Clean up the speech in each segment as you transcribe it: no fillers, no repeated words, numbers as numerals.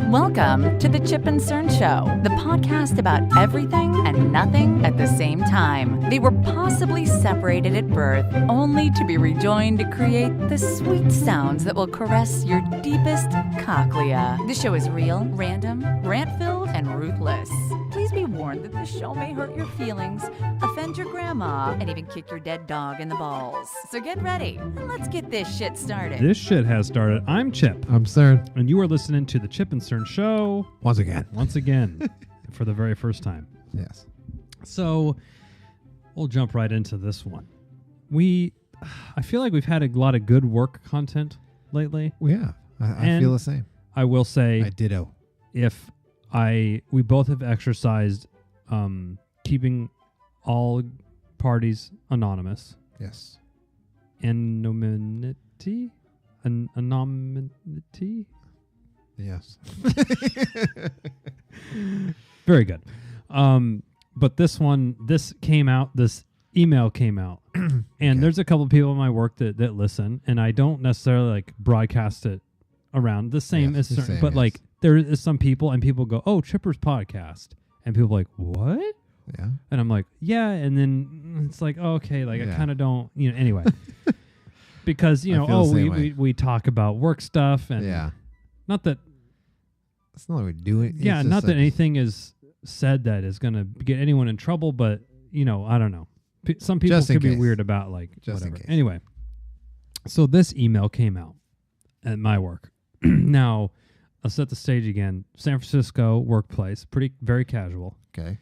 Welcome to the Chip and Cern Show, the podcast about everything and nothing at the same time. They were possibly separated at birth, only to be rejoined to create the sweet sounds that will caress your deepest cochlea. The show is real, random, rant-filled, and ruthless. Please be warned that the show may hurt your feelings, offend your grandma, and even kick your dead dog in the balls. So get ready, and let's get this shit started. This shit has started. I'm Chip. I'm Cern. And you are listening to the Chip and Cern Show. Once again. For the very first time. Yes. So we'll jump right into this one. I feel like we've had a lot of good work content lately. We have. I feel the same. I will say, I ditto. We both have exercised keeping all parties anonymous. Yes. Anonymity? Anonymity? Yes. Very good. But this email came out, and there's a couple of people in my work that listen, and I don't necessarily like broadcast it around the same as certain, but like there is some people, and people go, "Oh, Chipper's podcast," and people are like, "What?" Yeah. And I'm like, "Yeah," and then it's like, oh, okay, like I kind of don't, anyway, because we talk about work stuff, and not that. It's not like we do it. Yeah, not that anything is said that is going to get anyone in trouble, but, I don't know. Some people could be weird about, like, whatever. Anyway, so this email came out at my work. Now, I'll set the stage again. San Francisco workplace, very casual. Okay.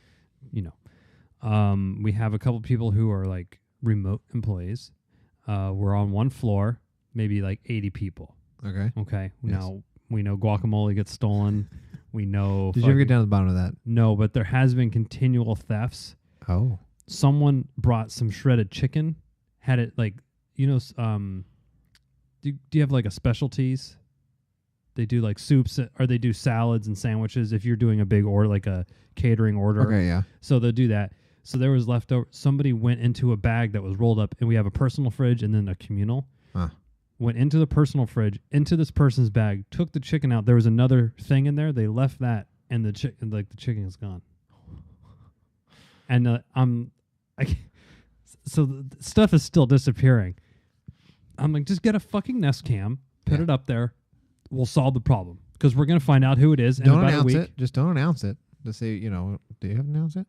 We have a couple people who are, like, remote employees. We're on one floor, maybe, like, 80 people. Okay. Okay. Yes. Now, we know guacamole gets stolen. We know. Did you ever get down to the bottom of that? No, but there has been continual thefts. Oh. Someone brought some shredded chicken. Had it like, do you have like a specialties? They do like soups, or they do salads and sandwiches if you're doing a big order, like a catering order. Okay, yeah. So they'll do that. So there was leftover. Somebody went into a bag that was rolled up, and we have a personal fridge and then a communal. Huh. Went into the personal fridge, into this person's bag, took the chicken out. There was another thing in there. They left that, and the chicken is gone. And so the stuff is still disappearing. I'm like, just get a fucking Nest Cam, put it up there. We'll solve the problem because we're gonna find out who it is. Don't announce it. Just don't announce it. Just say, do you have to announce it?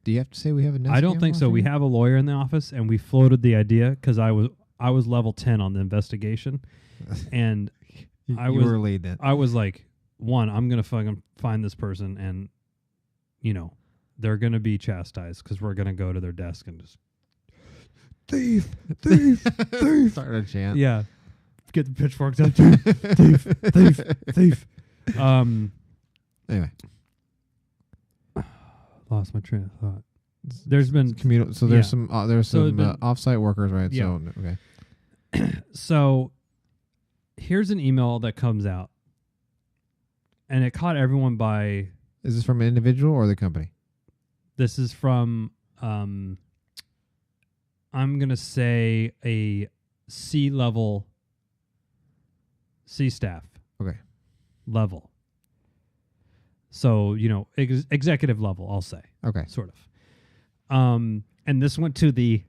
Do you have to say we have a Nest Cam? I don't think so. We have a lawyer in the office, and we floated the idea because I was level 10 on the investigation, and I was leading it. I was like, I'm gonna fucking find this person, and they're gonna be chastised because we're gonna go to their desk and just thief. Start a chant. Yeah, get the pitchforks out. thief. Anyway, lost my train of thought. There's been communal. So there's some offsite workers, right? Yeah. So okay. So here's an email that comes out, and it caught everyone by. Is this from an individual or the company? This is from I'm gonna say a C staff. Okay. Level. So executive level, I'll say. Okay. Sort of. And this went to the,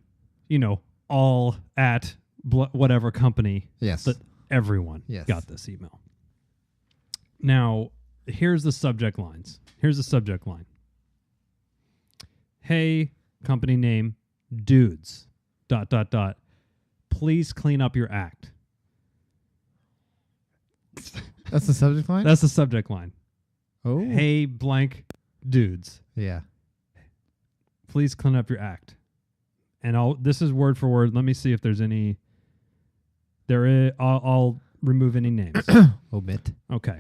all at whatever company. Yes. But everyone got this email. Now, here's the subject lines. Here's the subject line. Hey, company name, dudes, ... Please clean up your act. That's the subject line? That's the subject line. Oh. Hey, blank dudes. Yeah. Please clean up your act. And this is word for word. Let me see if there's any. I'll remove any names. Omit. Okay.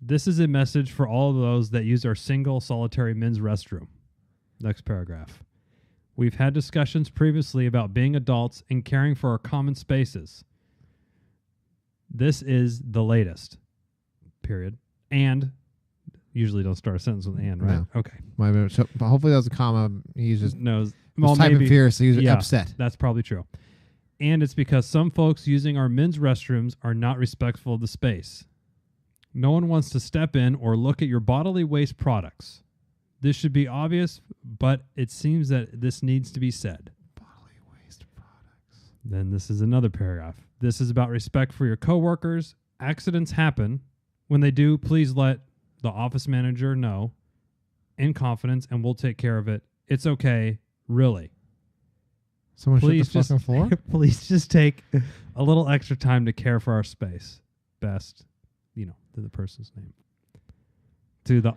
This is a message for all of those that use our single solitary men's restroom. Next paragraph. We've had discussions previously about being adults and caring for our common spaces. This is the latest. Period. And usually don't start a sentence with and, right? No. Okay. So hopefully that was a comma. He's just knows. Well, typing fierce. He was upset. That's probably true. And it's because some folks using our men's restrooms are not respectful of the space. No one wants to step in or look at your bodily waste products. This should be obvious, but it seems that this needs to be said. Bodily waste products. Then this is another paragraph. This is about respect for your coworkers. Accidents happen. When they do, please let the office manager know in confidence and we'll take care of it. It's okay, really. Someone Please shit the fucking floor? Please just take a little extra time to care for our space. Best, to the person's name. To the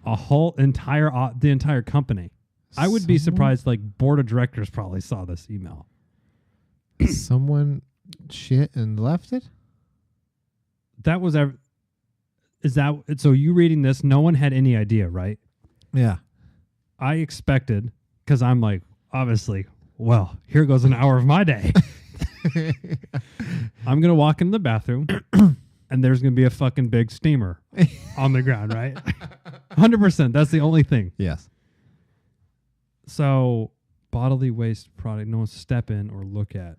entire company. I would be surprised, board of directors probably saw this email. Someone shit and left it? That was so you reading this, no one had any idea, right? Yeah. I expected, because I'm like, obviously, well, here goes an hour of my day. I'm going to walk into the bathroom and there's going to be a fucking big steamer on the ground, right? 100%. That's the only thing. Yes. So bodily waste product, no one step in or look at.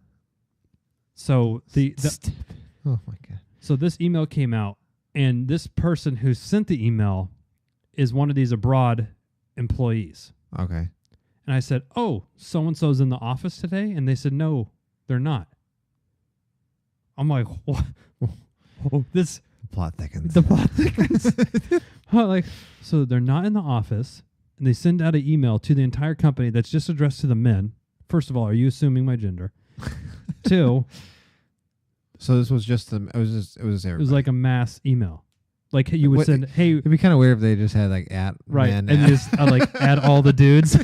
So oh my God. So this email came out and this person who sent the email is one of these abroad employees. Okay. And I said, oh, so-and-so's in the office today? And they said, no, they're not. I'm like, what? This Plot thickens. The plot thickens. So they're not in the office, and they send out an email to the entire company that's just addressed to the men. First of all, are you assuming my gender? 2, So this was just it was everybody. it was like a mass email. Like you would send, hey, It'd be kind of weird if they just had at right, man, and just add all the dudes.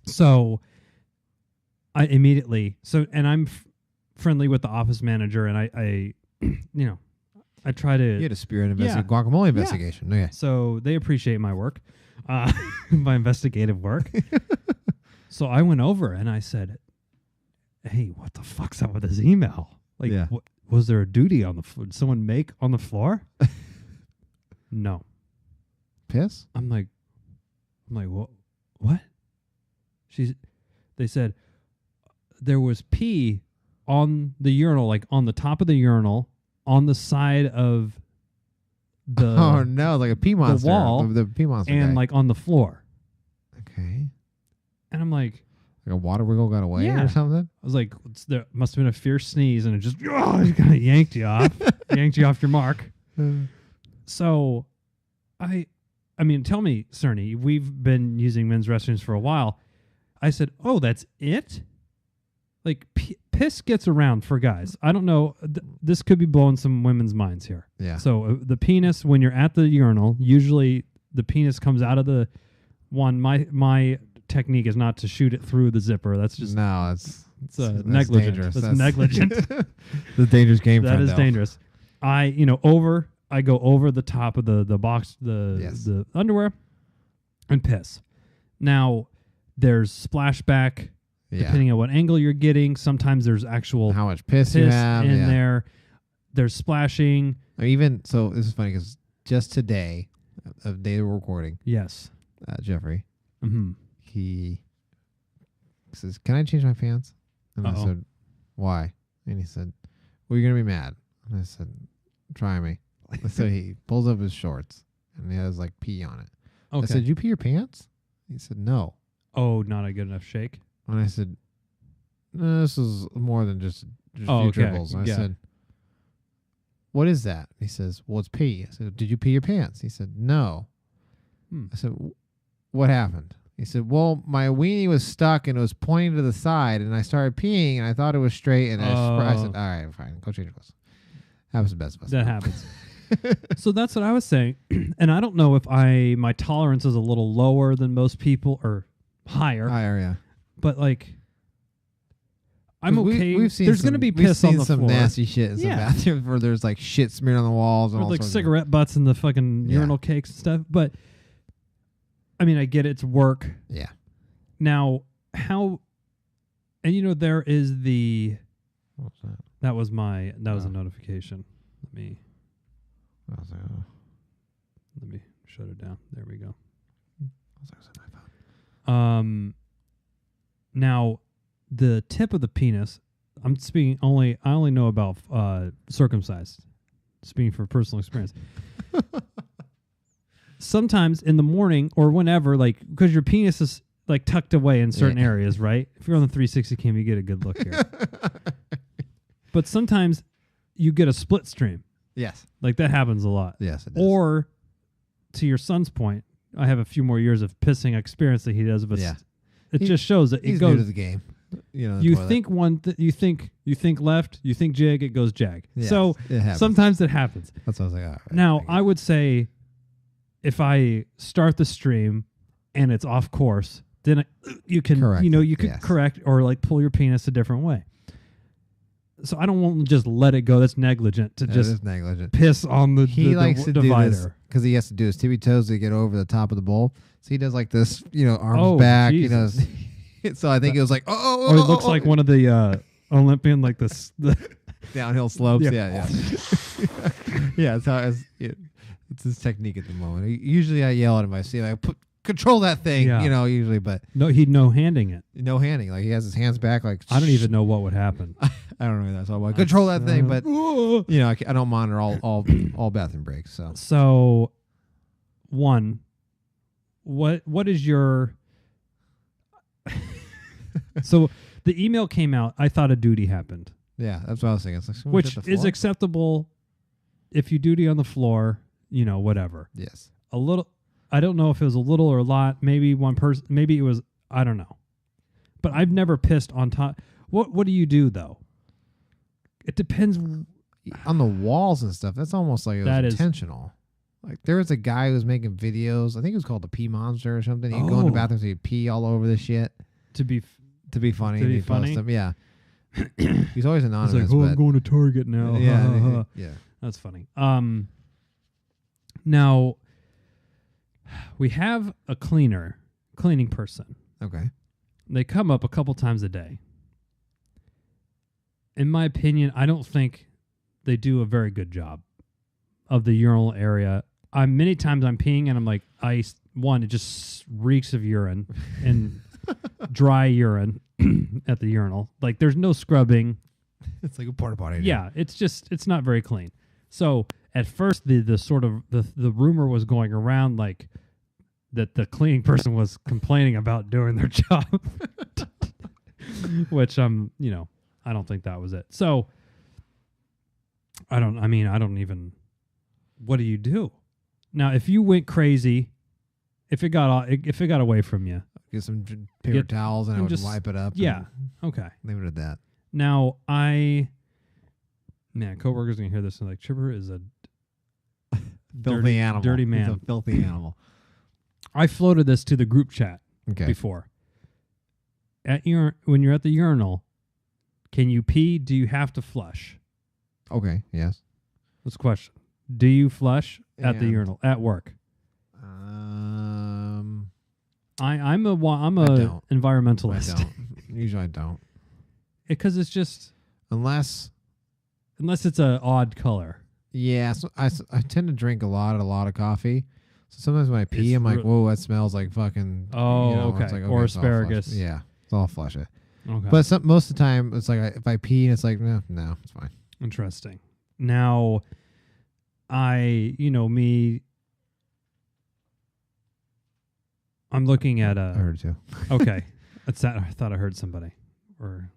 So I immediately and I'm friendly with the office manager, and I I try to. You had a spirit guacamole investigation. Okay. So they appreciate my work, my investigative work. So I went over and I said, "Hey, what the fuck's up with this email? Was there a duty on the floor? Did someone make on the floor?" No. Piss? I'm like, what? They said there was pee on the urinal, on the top of the urinal, on the side of the oh no, like a pee monster, the wall, the pee monster, and guy. on the floor. Okay. And I'm like a water wiggle got away or something. I was like, there must have been a fierce sneeze, and it just kind of yanked you off, your mark. So, I mean, tell me, Cerny, we've been using men's restrooms for a while. I said, oh, that's it? Piss gets around for guys. I don't know. This could be blowing some women's minds here. Yeah. So the penis, when you're at the urinal, usually the penis comes out of the one. My technique is not to shoot it through the zipper. That's just that's negligent. Dangerous. That's negligent. The dangerous game. That is dangerous. I go over the top of the box, the underwear, and piss. Now there's splashback. Depending on what angle you're getting, sometimes there's actual how much piss you have in there. There's splashing. Even so, this is funny because just today, of day we're recording. Yes, Jeffrey. Mm-hmm. He says, "Can I change my pants?" And I said, "Why?" And he said, "Well, you're gonna be mad." And I said, "Try me." So he pulls up his shorts and he has pee on it. Okay. I said, "You pee your pants?" He said, "No." Oh, not a good enough shake. And I said, "No, this is more than just a few dribbles." And I said, "What is that?" He says, "Well, it's pee." I said, "Did you pee your pants?" He said, "No." I said, "What happened?" He said, "Well, my weenie was stuck and it was pointing to the side, and I started peeing and I thought it was straight." And I said, "All right, fine, go change your clothes." Happens to the best of us. That happens. So that's what I was saying, and I don't know if my tolerance is a little lower than most people or higher. Higher, yeah. But I'm okay. We've seen there's going to be piss on the some floor. nasty shit in some bathrooms where there's shit smeared on the walls and all cigarette butts in the fucking urinal cakes and stuff. But I mean, I get it's work. Yeah. Now, how? And there is the. What's that? That was a notification. Let me shut it down. There we go. Now, the tip of the penis, I only know about circumcised, speaking from personal experience. Sometimes in the morning or whenever, like, because your penis is like tucked away in certain areas, right? If you're on the 360 cam, you get a good look here. But sometimes you get a split stream. Yes. Like that happens a lot. Yes, it does. Or to your son's point, I have a few more years of pissing experience that he does, but it just shows that he's it goes new to the game. You think you think left, you think jig, it goes jag. Yes, so sometimes it happens. That's what I was like. All right, now I would say, if I start the stream and it's off course, then you can correct or like pull your penis a different way. So I don't want to just let it go. That's negligent to just piss on the divider. Because he has to do his tippy toes to get over the top of the bowl. So he does like this, arms back. Jesus. So I think it was like, it looks like one of the Olympian, like this the downhill slopes. Yeah. Yeah, it's his technique at the moment. Usually I yell at him. I see like, control that thing, usually, but he'd no-handing it. No handing. Like he has his hands back. Like I don't even know what would happen. I don't know. That's all. Like, control that thing, but I don't monitor all bathroom breaks. So one, what is your? So the email came out. I thought a duty happened. Yeah, that's what I was thinking. It's like, which is acceptable if you duty on the floor. Whatever. Yes. A little. I don't know if it was a little or a lot. Maybe one person. Maybe it was. I don't know. But I've never pissed on top. What do you do though? It depends on the walls and stuff. That's almost like it was intentional. Like there was a guy who was making videos. I think it was called the Pee Monster or something. He'd go in the bathroom and he'd pee all over the shit to be funny. To be funny. Yeah. He's always anonymous. He's like, I'm going to Target now. Yeah. Yeah. That's funny. Now we have a cleaning person. Okay. They come up a couple times a day. In my opinion, I don't think they do a very good job of the urinal area. Many times I'm peeing and I'm like, it just reeks of urine and dry urine at the urinal. Like there's no scrubbing. It's like a porta potty. Yeah, it's not very clean. So at first the sort of the rumor was going around like that the cleaning person was complaining about doing their job, which I don't think that was it. So I don't even, what do you do? Now, if you went crazy, if it got away from you, get some paper towels and I would just wipe it up. Yeah. Okay. Leave it at that. Now coworkers gonna hear this and like, Chipper is a filthy animal. Dirty man. He's a filthy animal. I floated this to the group chat before. When you're at the urinal, can you pee? Do you have to flush? Okay. Yes. Let's question. Do you flush at the urinal at work? I'm a environmentalist. I don't. Usually I don't. Because it's just unless it's an odd color. Yeah. So I tend to drink a lot of coffee. So sometimes when I pee, I'm like, whoa, that smells like fucking. Oh, okay. Like, or asparagus. Yeah. So I'll flush it. Okay. But most of the time, it's like if I pee and it's like, no, it's fine. Interesting. Now, I'm looking at I heard it too. Okay. That's that. I thought I heard somebody. Or,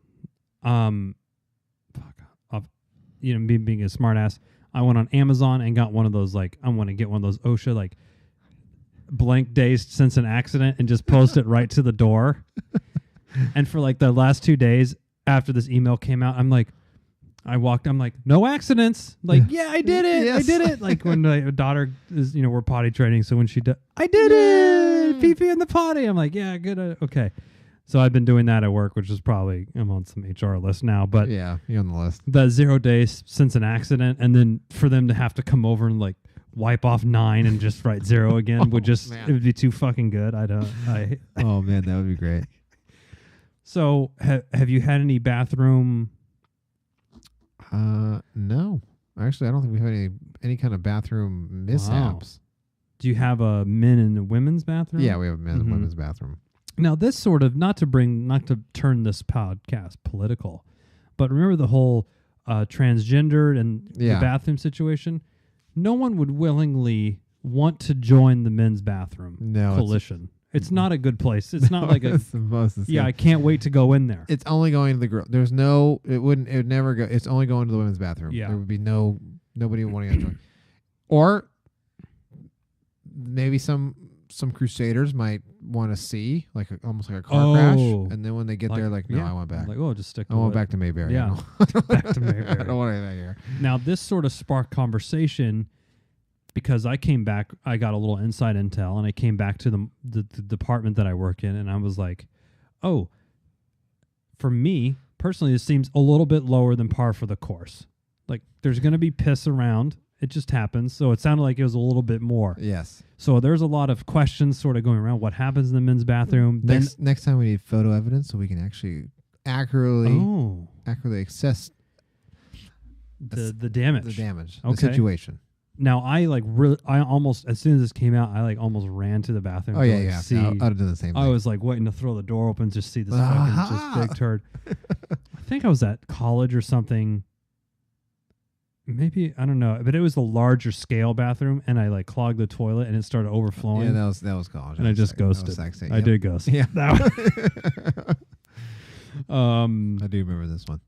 me being a smart ass, I went on Amazon and got one of those, like, I want to get one of those OSHA, like, blank days since an accident and just post it right to the door. And for like the last 2 days after this email came out, I'm like, no accidents. Like, yeah, I did it. Yes. I did it. Like when my daughter is, we're potty training. So when she does, I did it. Pee-pee in the potty. I'm like, yeah, good. Okay. So I've been doing that at work, which is probably, I'm on some HR list now, but yeah, you're on the list. The 0 days since an accident. And then for them to have to come over and like wipe off 9 and just write 0 again it would be too fucking good. Oh man, that would be great. So have you had any bathroom? No, actually, I don't think we've had any kind of bathroom mishaps. Wow. Do you have a men and a women's bathroom? Yeah, we have a men's and women's bathroom. Now, this sort of, not to turn this podcast political, but remember the whole transgendered and the bathroom situation? No one would willingly want to join the men's bathroom coalition. It's not a good place. It's not like a... I can't wait to go in there. It's only going to the girl. There's no... It would never go... It's only going to the women's bathroom. Yeah. There would be nobody wanting to join. Or maybe some crusaders might want to see, like almost like a car crash. And then when they get there, like, no, I want back. Like, just stick to I want back to Mayberry. Yeah. Back to Mayberry. I don't want anything here. Now, this sort of sparked conversation because I came back, I got a little inside intel, and I came back to the department that I work in, and I was like, oh, for me, personally, this seems a little bit lower than par for the course. Like, there's going to be piss around. It just happens. So it sounded like it was a little bit more. Yes. So there's a lot of questions sort of going around. What happens in the men's bathroom? Next time we need photo evidence so we can actually accurately assess the damage. The damage. Okay. The situation. Now I almost, as soon as this came out, I almost ran to the bathroom. Oh yeah. See, I'd do the same thing. I was like waiting to throw the door open, just see this fucking just big turd. I think I was at college or something. Maybe, I don't know, but it was the larger scale bathroom, and I clogged the toilet, and it started overflowing. Yeah, that was college. And I just ghosted. I did ghost. Yeah. I do remember this one.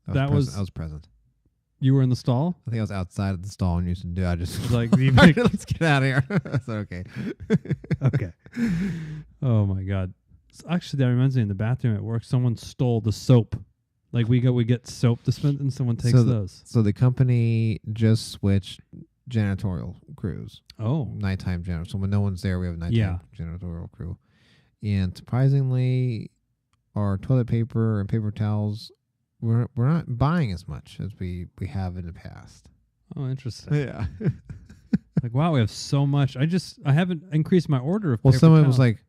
I was present. You were in the stall? I think I was outside of the stall and you said, "Dude, I just let's get out of here." I said, "Okay." Okay. Oh my God. So actually, that reminds me, in the bathroom at work, someone stole the soap. Like we get soap dispensed and someone takes those. So the company just switched janitorial crews. Oh. Nighttime janitorial. So when no one's there, we have a nighttime janitorial crew. And surprisingly, our toilet paper and paper towels, we're not buying as much as we have in the past. Oh, interesting. Yeah. Like, wow, we have so much. I haven't increased my order of paper someone towels. was like,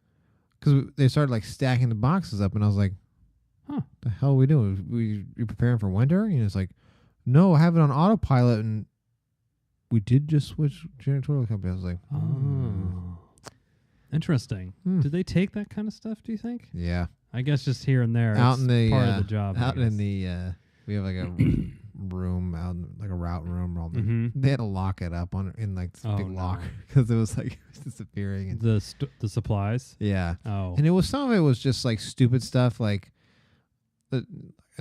because they started stacking the boxes up, and I was like, huh, the hell are we doing? You preparing for winter? And it's like, no, I have it on autopilot, and we did just switch janitorial company. I was like, oh, interesting. Did they take that kind of stuff, do you think? Yeah. I guess just here and there. Out in the part of the job. Out in the we have a room out in, a route room. They had to lock it up in this big locker because it was disappearing. And the supplies. Yeah. Oh. And some of it was just stupid stuff like a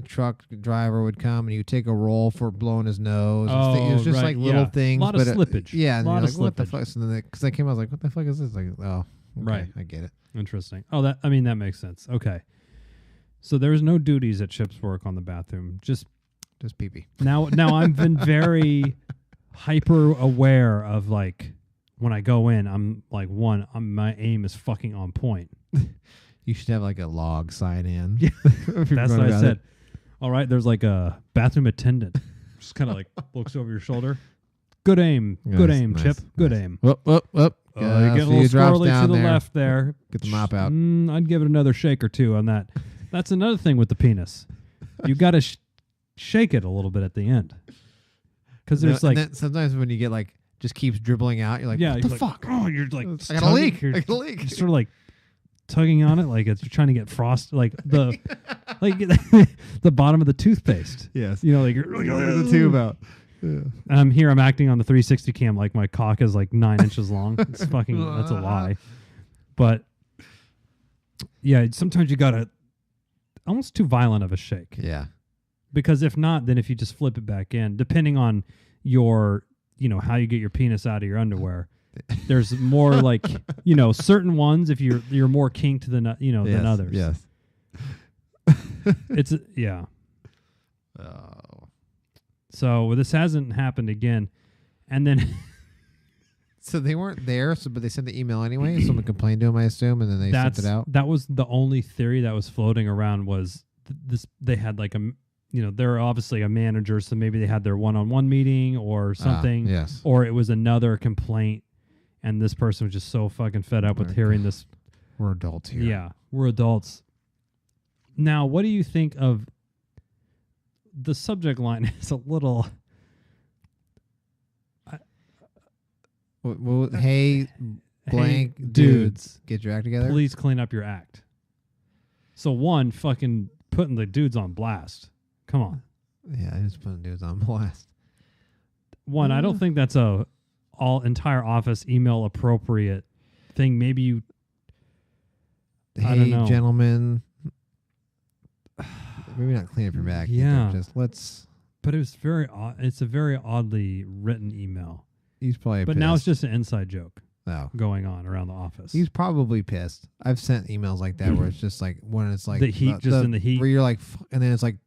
truck driver would come and you take a roll for blowing his nose. It was just little things. A lot of slippage. And a lot of slippage. slippage. What the fuck? So then because I came, I was like, what the fuck is this? Like, oh, okay, right. I get it. Interesting. Oh, that makes sense. Okay. So there's no duties at Chip's work on the bathroom. Just pee-pee. Now I've been very hyper aware of when I go in, I'm my aim is fucking on point. You should have a log sign in. Yeah. That's what I said. All right, there's a bathroom attendant. Just kind of looks over your shoulder. Good aim. Good aim, Chip. Good aim. Whoop. You get a little squirrely to the left there. Get the mop out. I'd give it another shake or two on that. That's another thing with the penis. You got to shake it a little bit at the end. Because there's sometimes when you get just keeps dribbling out, you're like, yeah, what the fuck? Oh, you're I got a leak. I got a leak. You're sort of tugging on it like you're trying to get frost, the bottom of the toothpaste. Yes. You're the tube out. Yeah. And I'm acting on the 360 cam like my cock is 9 inches long. It's fucking, that's a lie. But yeah, sometimes you gotta, almost too violent of a shake. Yeah. Because if not, then if you just flip it back in, depending on your, how you get your penis out of your underwear, there's more certain ones, if you're more kinked than, than others. Yes. It's, yeah. Oh. So this hasn't happened again. And then... So they weren't there, but they sent the email anyway. Someone complained to them, I assume, and then they sent it out. That was the only theory that was floating around was this. They had they're obviously a manager, so maybe they had their one-on-one meeting or something. Yes. Or it was another complaint, and this person was just so fucking fed up with hearing this. We're adults here. Yeah, we're adults. Now, what do you think of the subject line? Is a little... Well, hey, blank dudes, get your act together. Please clean up your act. So one, fucking putting the dudes on blast. Come on. Yeah, I just putting dudes on blast. One, I don't think that's a all entire office email appropriate thing. Maybe you. I don't know. Gentlemen. Maybe not clean up your back. Yeah. Either. Just let's. But it was very odd. It's a very oddly written email. He's probably. But pissed. now it's just an inside joke going on around the office. He's probably pissed. I've sent emails like that where it's just like when it's like the heat, in the heat, where you're like, and then it's like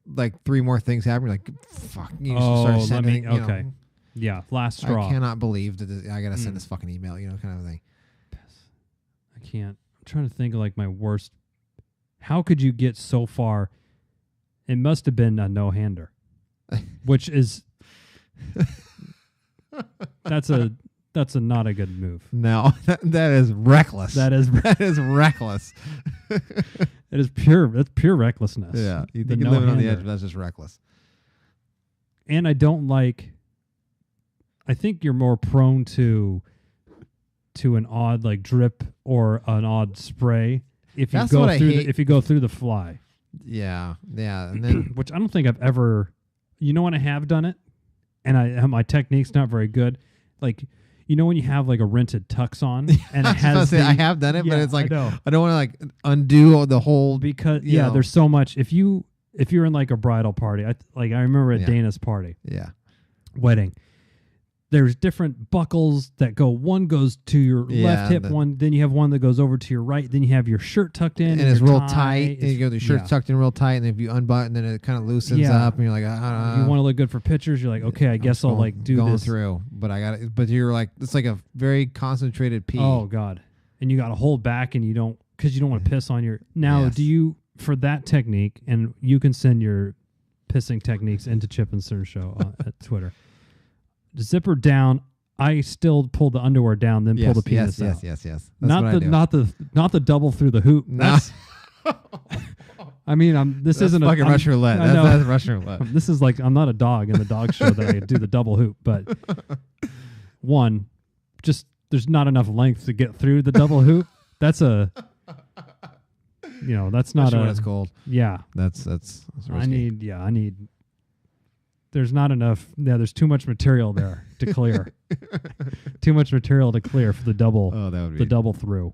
three more things happen. You're like, fuck. You just start sending. Okay. You know, yeah, last straw. I cannot believe that I gotta send this fucking email. You know, kind of thing. I can't. I'm trying to think of like my worst. How could you get so far? It must have been a no-hander, which is that's a not a good move. No, that is reckless. That is reckless. It is pure. That's pure recklessness. Yeah, you think you're living on the edge, but that's just reckless. And I don't like. I think you're more prone to an odd like drip or an odd spray if you go through the fly. Yeah, and then which I don't think I've ever. You know when I have done it, and my technique's not very good. Like you know when you have like a rented tux on and it has. I have done it, but it's like I don't want to like undo the whole because there's so much. If you're in like a bridal party, I remember at Dana's party, wedding. There's different buckles that go. One goes to your left hip. Then you have one that goes over to your right. Then you have your shirt tucked in, and it's real tight. And you go, the shirt's tucked in real tight, and if you unbutton, then it kind of loosens up, and you're like, you want to look good for pictures. You're like, okay, I guess I'll like do this through. But I got it. But you're like, it's like a very concentrated pee. Oh God! And you got to hold back, and you don't because you don't want to piss on your. Now, do you for that technique? And you can send your pissing techniques into Chip and Sir Show at Twitter. Zipper down. I still pull the underwear down, then pull the penis out. Yes. That's not the double through the hoop. No. I mean, this isn't fucking Russian roulette. That's Russian roulette. This is like I'm not a dog in the dog show that I do the double hoop, but one, just there's not enough length to get through the double hoop. That's a, that's not what it's called. Yeah, that's risky. I need. There's not enough. Yeah, there's too much material there to clear. Too much material to clear for the double. Oh, that would be the double through.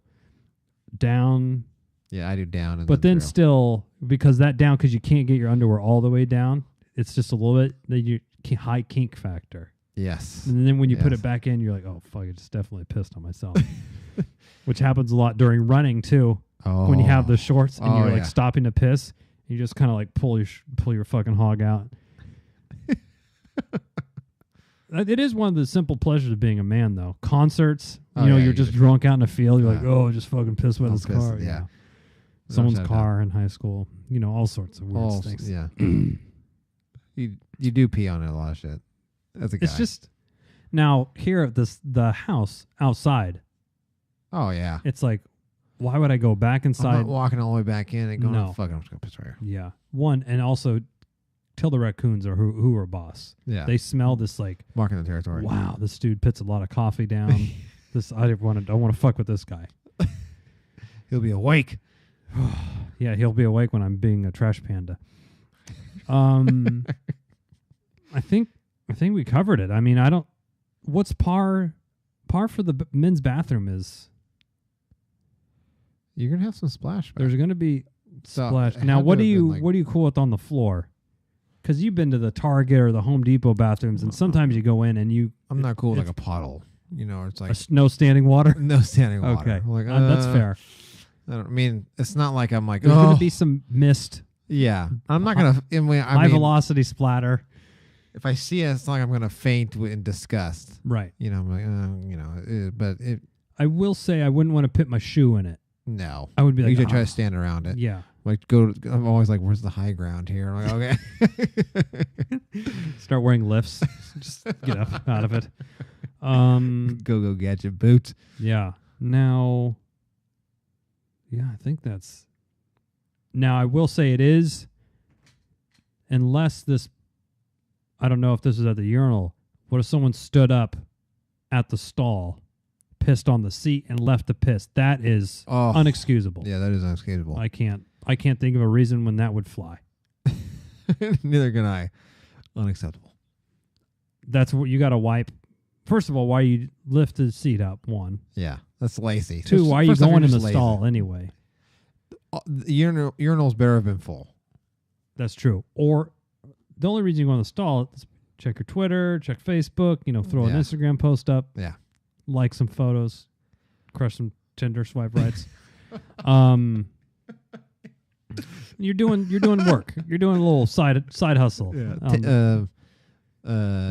Down. Yeah, I do down. And but then through. Still, because you can't get your underwear all the way down. It's just a little bit. High kink factor. Yes. And then when you put it back in, you're like, oh fuck, I just definitely pissed on myself. Which happens a lot during running too. Oh. When you have the shorts and you're like stopping to piss, you just kind of like pull your fucking hog out. It is one of the simple pleasures of being a man, though. Concerts, you're just drunk out in a field. You're like, oh, just fucking piss with his car. Yeah. Someone's car in high school. All sorts of weird things. Yeah. you do pee on it a lot of shit. As a guy. It's just now here at the house outside. Oh yeah. It's like, why would I go back inside? I'm not walking all the way back in and going, no. Fuck it, I'm just gonna piss right here. Yeah. One, and also tell the raccoons or who are boss. Yeah. They smell this like marking the territory. Wow, this dude puts a lot of coffee down. I don't want to fuck with this guy. He'll be awake. Yeah, he'll be awake when I'm being a trash panda. I think we covered it. I mean, what's par for the men's bathroom is you're gonna have some splash. There's gonna be splash. Now, what do you cool with on the floor? Because you've been to the Target or the Home Depot bathrooms, and sometimes you go in and I'm not cool with like a puddle. It's like no standing water. No standing water. Okay, like, that's fair. I mean, it's not like I'm like there's gonna be some mist. Yeah, I'm not gonna. High velocity splatter. If I see it, it's not like I'm gonna faint in disgust. Right. I'm like, but I will say I wouldn't want to put my shoe in it. No, I would be like, usually try to stand around it. Yeah. Like I'm always like, where's the high ground here? I'm like, okay. Start wearing lifts. Just get up out of it. Go gadget boots. Yeah. Now. Yeah, I think that's. Now I will say it is. Unless this. I don't know if this is at the urinal. What if someone stood up at the stall, pissed on the seat, and left the piss? That is unexcusable. Yeah, that is unexcusable. I can't. I can't think of a reason when that would fly. Neither can I. Unacceptable. That's what you got to wipe. First of all, why you lift the seat up? One. Yeah, that's lazy. Two, why are you going in the stall anyway? The urinal's better have been full. That's true. Or the only reason you go in the stall is check your Twitter, check Facebook, throw an Instagram post up. Yeah. Like some photos, crush some Tinder swipe rights. You're doing work. You're doing a little side hustle. Yeah.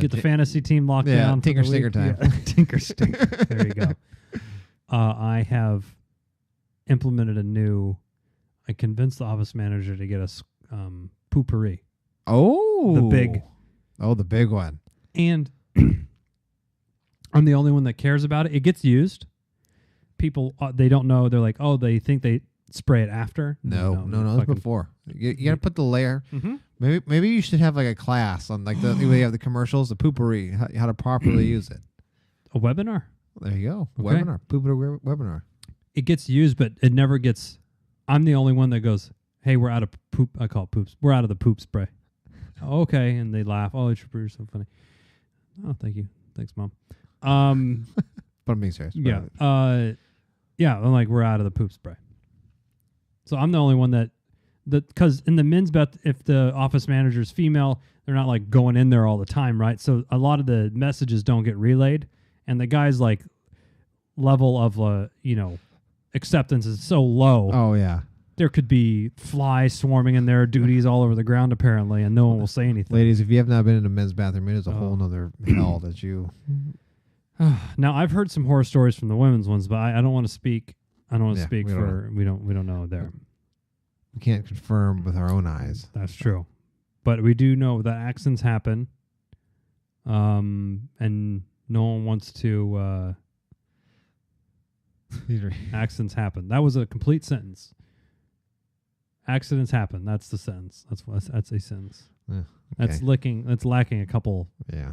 Get the fantasy team locked down. Tinker Stinker time. Yeah. Tinker Stinker. There you go. I have implemented I convinced the office manager to get us poopery. Oh. The big one. And I'm the only one that cares about it. It gets used. People, they don't know. They're like, oh, they think they spray it after. No, it's before. You got to put the layer. Mm-hmm. Maybe you should have like a class on like the way you have the commercials, the poopery, how to properly use it. A webinar. There you go. Okay. Poopery webinar. It gets used, but it never gets. I'm the only one that goes, hey, we're out of poop. I call it poops. We're out of the poop spray. Okay, and they laugh. Oh, you're so funny. Oh, thank you. Thanks, Mom. But I'm being serious. Yeah. I'm like, we're out of the poop spray. So I'm the only one that because in the men's bet, if the office manager is female, they're not like going in there all the time, right? So a lot of the messages don't get relayed, and the guy's like level of acceptance is so low. Oh yeah. There could be flies swarming in there, duties all over the ground apparently, and no one will say anything. Ladies, if you have not been in a men's bathroom, it is a whole nother hell that you. Now I've heard some horror stories from the women's ones, but I don't want to speak. I don't want to speak we don't know there. We can't confirm with our own eyes. That's true, but we do know that accidents happen, and no one wants to. Accidents happen. That was a complete sentence. Accidents happen. That's the sentence. That's a sentence. Okay. That's lacking a couple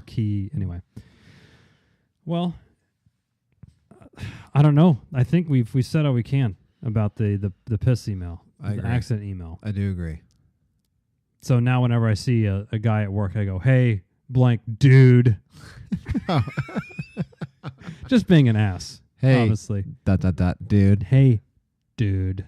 key anyway. Well, I don't know. I think we said all we can about the piss email, the accident email. I do agree. So now whenever I see a guy at work, I go, "Hey, blank dude," just being an ass. Hey, honestly. Dude. Hey, dude.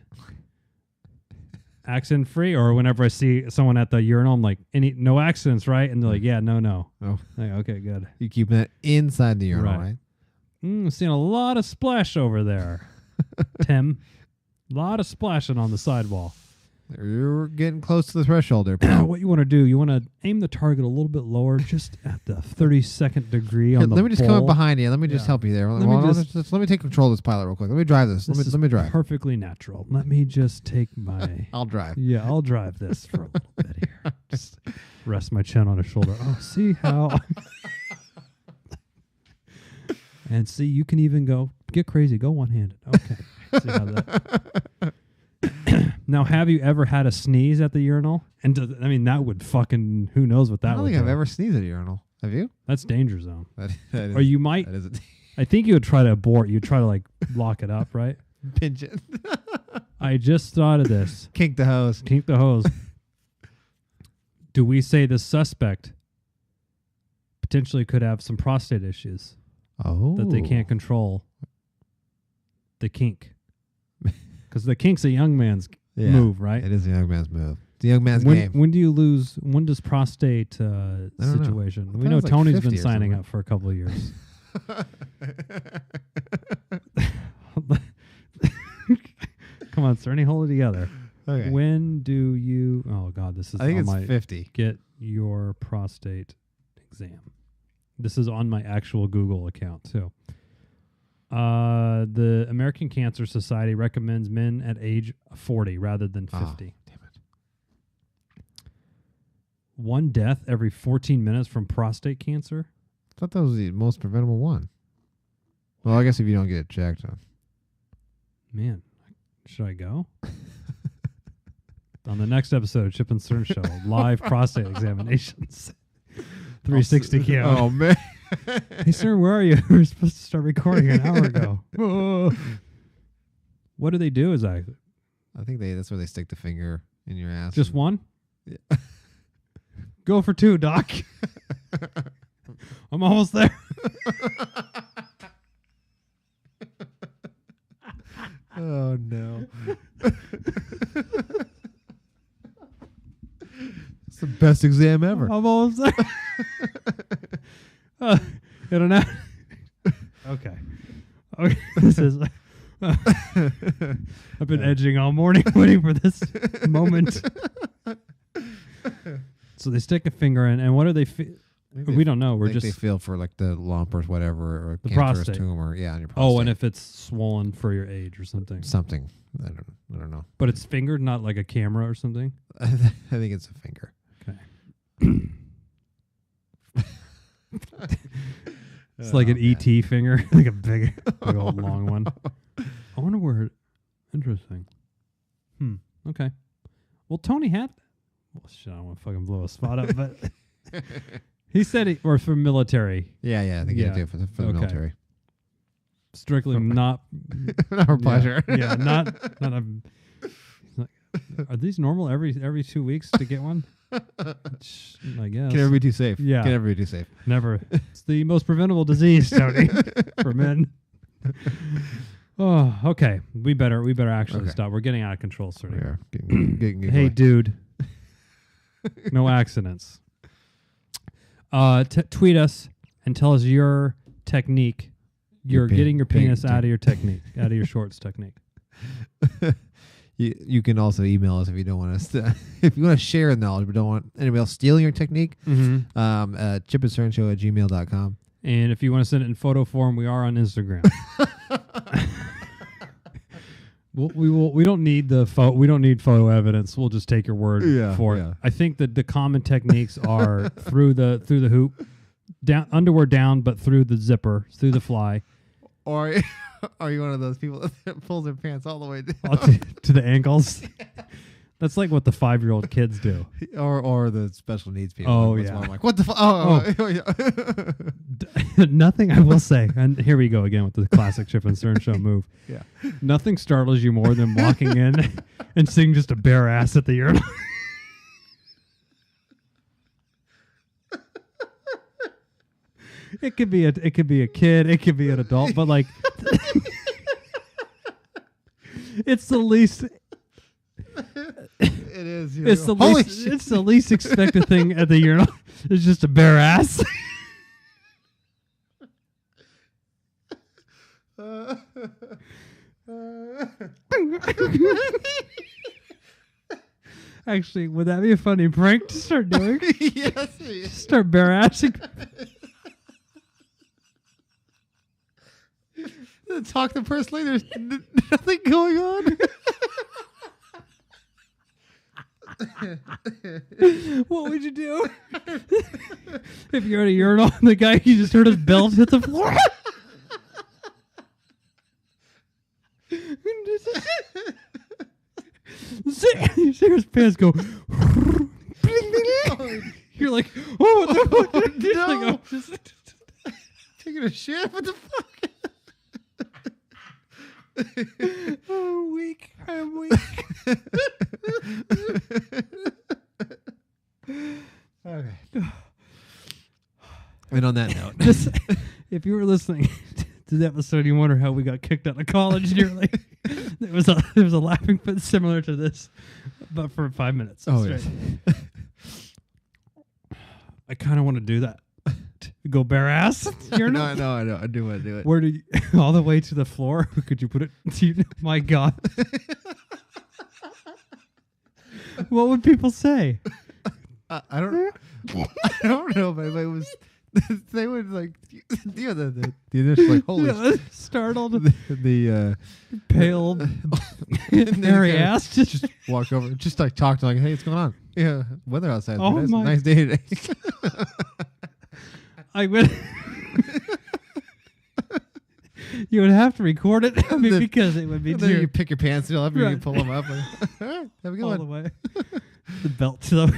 Accident free, or whenever I see someone at the urinal, I'm like, no accidents, right? And they're like, yeah, no. Oh, like, okay, good. You keep that inside the urinal, right? Seeing a lot of splash over there, Tim. A lot of splashing on the sidewall. You're getting close to the threshold there, pal. What you want to do, you want to aim the target a little bit lower, just at the 32nd degree on the Let me just bowl. come up behind you. Let me just help you there. Let me take control of this pilot real quick. Let me drive this. Let me drive. Perfectly natural. Let me just take my... I'll drive. Yeah, I'll drive this for a little bit here. Just rest my chin on his shoulder. Oh, see how... And see, you can even get crazy. Go one-handed. Okay. See how that... Now, have you ever had a sneeze at the urinal? And that would fucking, who knows what that would do. I don't think I've ever sneezed at a urinal. Have you? That's danger zone. That is, or you might. That is I think you would try to abort. You'd try to like lock it up, right? Pinch it. I just thought of this. Kink the hose. Kink the hose. Do we say the suspect potentially could have some prostate issues? Oh. That they can't control the kink. Because the kink's a young man's move, right? It is a young man's move. It's a young man's game. When do you lose? When does prostate situation? We know like Tony's been signing up for a couple of years. Come on, Cerny, hold it together. Okay. When do you? Oh God, this is. I think it's 50. Get your prostate exam. This is on my actual Google account too. The American Cancer Society recommends men at age 40 rather than 50. Oh, damn it. One death every 14 minutes from prostate cancer? I thought that was the most preventable one. Well, I guess if you don't get it checked. Man, should I go? On the next episode of Chip and Stern Show, live prostate examinations. 360 cam. Oh, man. Hey, sir, where are you? We were supposed to start recording an hour ago. What do they do exactly? I think that's where they stick the finger in your ass. Just one? Yeah. Go for 2, Doc. I'm almost there. Oh, no. It's the best exam ever. I'm almost there. I don't know. Okay. This is... I've been edging all morning waiting for this moment. So they stick a finger in, and what do they feel? We don't know. We're just they feel for like the lump or whatever, or the cancerous prostate tumor. Yeah, on your prostate. Oh, and if it's swollen for your age or something. Something. I don't know. But it's fingered, not like a camera or something. I think it's a finger. Okay. It's like an ET finger, like a big old long one. I wonder where. Interesting. Okay. Well, Tony had. Well, shit, I don't want to fucking blow a spot up, but he said or for military. Yeah, I think you do for the military. Strictly not for pleasure. Yeah, not a. Are these normal every 2 weeks to get one? I guess. Can never be too safe. Yeah. Can never be too safe. Never. It's the most preventable disease, Tony, for men. Oh, okay. We better actually stop. We're getting out of control, sir. We are getting hey, dude. No accidents. Tweet us and tell us your technique. You're getting your penis out of your technique, out of your shorts technique. You can also email us if you don't want us to, if you want to share knowledge but don't want anybody else stealing your technique. chipandcernshow@gmail.com. And if you want to send it in photo form, we are on Instagram. We don't need we don't need photo evidence. We'll just take your word for it. I think that the common techniques are through the hoop, down underwear down, but through the zipper, through the fly. Or are you one of those people that pulls their pants all the way down to the ankles? That's like what the 5-year-old kids do. Or the special needs people. Oh, yeah. I'm like, what the fuck? Nothing, I will say, and here we go again with the classic Chip and Cern Show move. Yeah. Nothing startles you more than walking in and seeing just a bare ass at the urinal. It could be a kid, it could be an adult, but like it's the least. It is. It's the least expected thing at the urinal. It's just a bare ass. Actually, would that be a funny prank to start doing? Yes. Start bare assing. Talk to personally. There's nothing going on. What would you do if you're at a urinal and the guy, you just heard his belt hit the floor? You see his pants go. You're like, oh, what the fuck? No. Like, oh, just taking a shit. What the fuck? I'm weak. Okay. And on that note, if you were listening to the episode, you wonder how we got kicked out of college. And you're like, there was a laughing fit similar to this, but for 5 minutes. Oh, straight. Yes. I kind of want to do that. Go bare ass. No, I know. I do want to do it. Where do you, all the way to the floor? Could you put it? My God. What would people say? I don't know, but it was. They would like, the initial like, holy startled, the pale, hairy ass just walk over, just like talk to like, hey, what's going on? Yeah, weather outside. Oh, nice day today. I would. You would have to record it because it would be. Then you pick your pants up and you pull them up. And, all right, have a good all one. The way. The belt to the.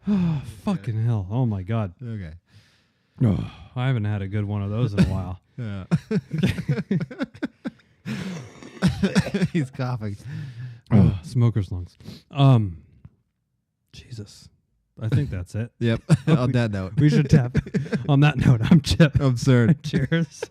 Oh, fucking hell. Oh, my God. Okay. Oh, I haven't had a good one of those in a while. Yeah. He's coughing. Oh, smoker's lungs. Jesus. I think that's it. Yep. On that note. We should tap. On that note, I'm Chip. Absurd. Cheers.